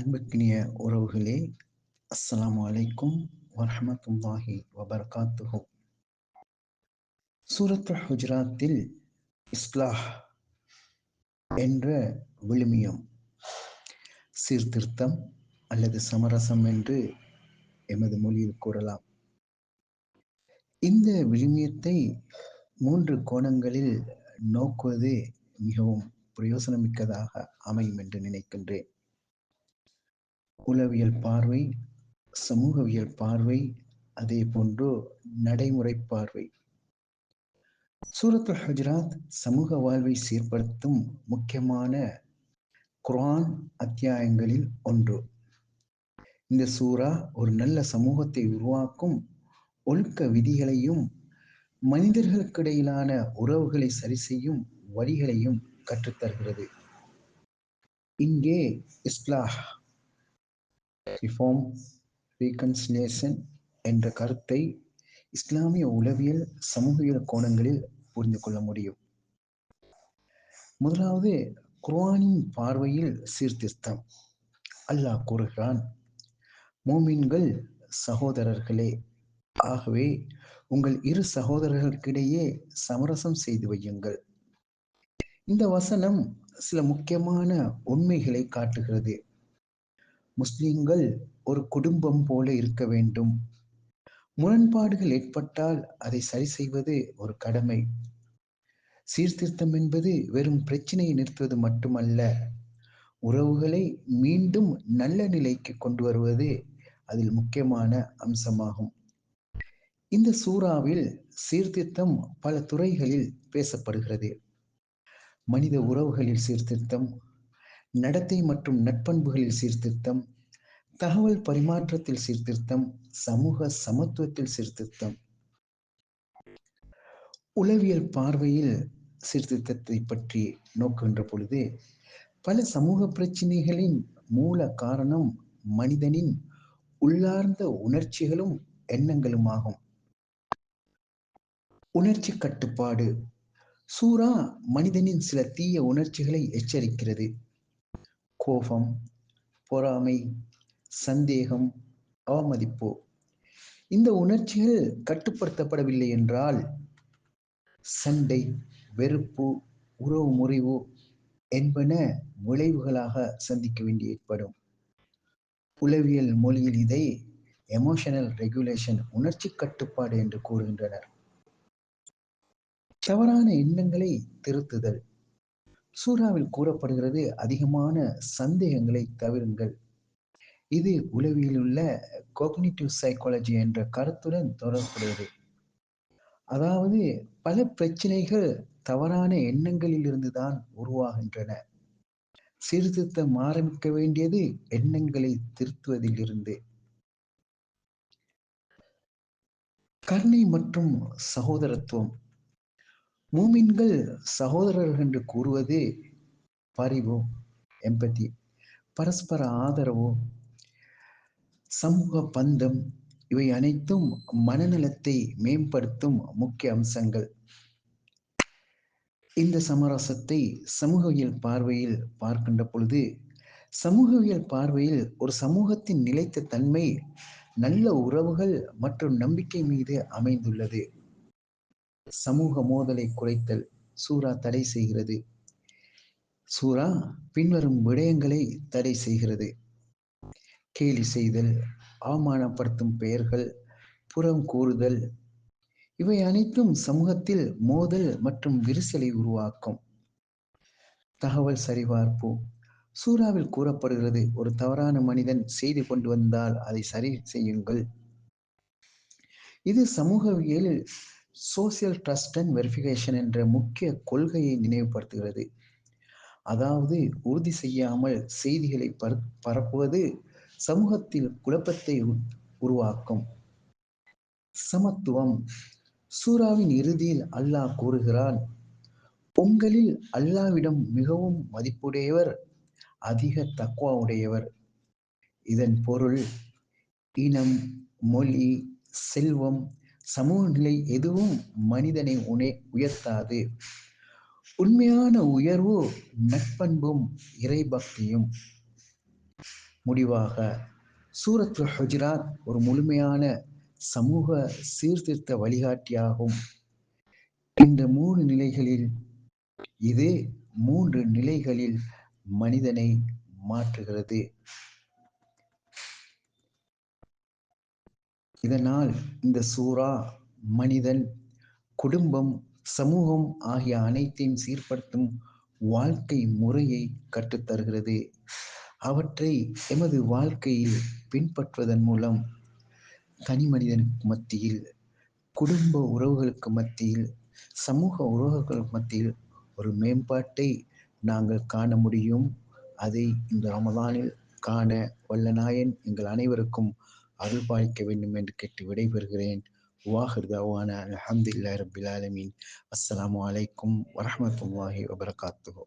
அன்புக்கினிய உறவுகளே, அஸ்ஸலாமு அலைக்கும் வரஹ்மத்துல்லாஹி வபரகாத்துஹு. சூரத்துல் ஹுஜராத்தில் இஸ்லாஹ் என்ற விழுமியம் சீர்திருத்தம் அல்லது சமரசம் என்று எமது மொழியில் கூறலாம். இந்த விழுமியத்தை 3 கோணங்களில் நோக்குவது மிகவும் பிரயோசனமிக்கதாக அமையும் என்று நினைக்கின்றேன். உளவியல் பார்வை, சமூகவியல் பார்வை, அதே போன்று நடைமுறை பார்வை. சூரத்துல் ஹுஜராத் சமூக வாழ்வை சீர்படுத்தும் முக்கியமான குர்ஆன் அத்தியாயங்களில் ஒன்று. இந்த சூரா ஒரு நல்ல சமூகத்தை உருவாக்கும் ஒழுக்க விதிகளையும் மனிதர்களுக்கிடையிலான உறவுகளை சரி செய்யும் வழிகளையும் கற்றுத்தருகிறது. இங்கே இஸ்லாஹ், ரிஃபார்ம், ரீகன்சிலியேஷன் என்ற கருத்தை இஸ்லாமிய உளவியல் சமூகவியல் கோணங்களில் புரிந்து கொள்ள முடியும். முதலாவது, குர்ஆனின் பார்வையில் சீர்திருத்தம். அல்லாஹ் கூறுகிறான், மூமின்கள் சகோதரர்களே, ஆகவே உங்கள் இரு சகோதரர்களுக்கிடையே சமரசம் செய்து வையுங்கள். இந்த வசனம் சில முக்கியமான உண்மைகளை காட்டுகிறது. முஸ்லிம்கள் ஒரு குடும்பம் போல இருக்க வேண்டும். முரண்பாடுகள் ஏற்பட்டால் அதை சரி செய்வது ஒரு கடமை. சீர்திருத்தம் என்பது வெறும் பிரச்சனையை நிறுத்துவது மட்டுமல்ல, உறவுகளை மீண்டும் நல்ல நிலைக்கு கொண்டு வருவது அதில் முக்கியமான அம்சமாகும். இந்த சூறாவில் சீர்திருத்தம் பல துறைகளில் பேசப்படுகிறது. மனித உறவுகளில் சீர்திருத்தம், நடத்தை மற்றும் நட்பண்புகளில் சீர்திருத்தம், தகவல் பரிமாற்றத்தில் சீர்திருத்தம், சமூக சமத்துவத்தில் சீர்திருத்தம். உளவியல் பார்வையில் சீர்திருத்தத்தை பற்றி நோக்குகின்ற பொழுது, பல சமூக பிரச்சனைகளின் மூல காரணம் மனிதனின் உள்ளார்ந்த உணர்ச்சிகளும் எண்ணங்களுமாகும். உணர்ச்சி கட்டுப்பாடு. சூரா மனிதனின் சில தீய உணர்ச்சிகளை எச்சரிக்கிறது. கோபம், பொறாமை, சந்தேகம், அவமதிப்பு. இந்த உணர்ச்சிகள் கட்டுப்படுத்தப்படவில்லை என்றால் சண்டை, வெறுப்பு, உறவு முறிவு என்பன விளைவுகளாக சந்திக்க வேண்டி ஏற்படும். உளவியல் மொழியில் இதை எமோஷனல் ரெகுலேஷன், உணர்ச்சி கட்டுப்பாடு என்று கூறுகின்றனர். தவறான எண்ணங்களை திருத்துதல். சூறாவில் கூறப்படுகிறது, அதிகமான சந்தேகங்களை தவிருங்கள். இது உளவியலில் உள்ள காக்னிட்டிவ் சைக்காலஜி என்ற கருத்துடன் தொடர்புடையது. அதாவது பல பிரச்சனைகள் தவறான எண்ணங்களில் இருந்துதான் உருவாகின்றன. சீர்திருத்தம் ஆரம்பிக்க வேண்டியது எண்ணங்களை திருத்துவதில் இருந்து. கருணை மற்றும் சகோதரத்துவம். மூமின்கள் சகோதரர்கள் என்று கூறுவது பரிவு, எம்பதி, பரஸ்பர ஆதரவு, சமூக பந்தம், இவை அனைத்தும் மனநலத்தை மேம்படுத்தும் முக்கிய அம்சங்கள். இந்த சமரசத்தை சமூகவியல் பார்வையில் பார்க்கின்ற பொழுது, சமூகவியல் பார்வையில் ஒரு சமூகத்தின் நிலைத்த தன்மை நல்ல உறவுகள் மற்றும் நம்பிக்கை மீது அமைந்துள்ளது. சமூக மோதலை குறைத்தல் சூரா தடை செய்கிறது. சூரா பின்வரும் விடயங்களை தடை செய்கிறது: கேலி செய்தல், அவமானப்படுத்தும் பெயர்கள், புறம் கூறுதல், இவை அனைத்தும் சமூகத்தில் மோதல் மற்றும் விரிசலை உருவாக்கும். தகவல் சரிபார்ப்பு. சூறாவில் கூறப்படுகிறது, ஒரு தவறான மனிதன் செய்தி கொண்டு வந்தால் அதை சரி செய்யுங்கள். இது சமூகவியலில் சோசியல் ட்ரஸ்ட் அண்ட் வெரிஃபிகேஷன் என்ற முக்கிய கொள்கையை நினைவுபடுத்துகிறது. அதாவது உறுதி செய்யாமல் செய்திகளை பரப்புவது சமூகத்தில் குழப்பத்தை உருவாக்கும். சமத்துவம். சூறாவின் இறுதியில் அல்லாஹ் கூறுகிறான், உங்களில் அல்லாஹ்விடம் மிகவும் மதிப்புடையவர் அதிக தக்வா உடையவர். இதன் பொருள் இனம், மொழி, செல்வம், சமூக நிலை எதுவும் மனிதனை உயர்த்தாது. உண்மையான உயர்வு நட்பண்பும் இறைபக்தியும். முடிவாக, சூரத்துல் ஹுஜராத் ஒரு முழுமையான சமூக சீர்திருத்த வழிகாட்டியாகும். இந்த 3 நிலைகளில் இது 3 நிலைகளில் மனிதனை மாற்றுகிறது. இதனால் இந்த சூரா மனிதன், குடும்பம், சமூகம் ஆகிய அனைத்தையும் சீர்படுத்தும் வாழ்க்கை முறையை கற்றுத்தருகிறது. அவற்றை எமது வாழ்க்கையில் பின்பற்றுவதன் மூலம் தனி மனிதனுக்கு மத்தியில், குடும்ப உறவுகளுக்கு மத்தியில், சமூக உறவுகளுக்கு மத்தியில் ஒரு மேம்பாட்டை நாங்கள் காண முடியும். அதை இந்த ரமலானில் காண வல்ல நாயன் எங்கள் அனைவருக்கும் அருள் பாலிக்க வேண்டும் என்று கேட்டு விடைபெறுகிறேன். வாஹிர் தஅவானா அல்ஹம்துலில்லாஹி ரப்பில் ஆலமீன். அஸ்ஸலாமு அலைக்கும் வரஹ்மத்துல்லாஹி வபரகாத்துஹு.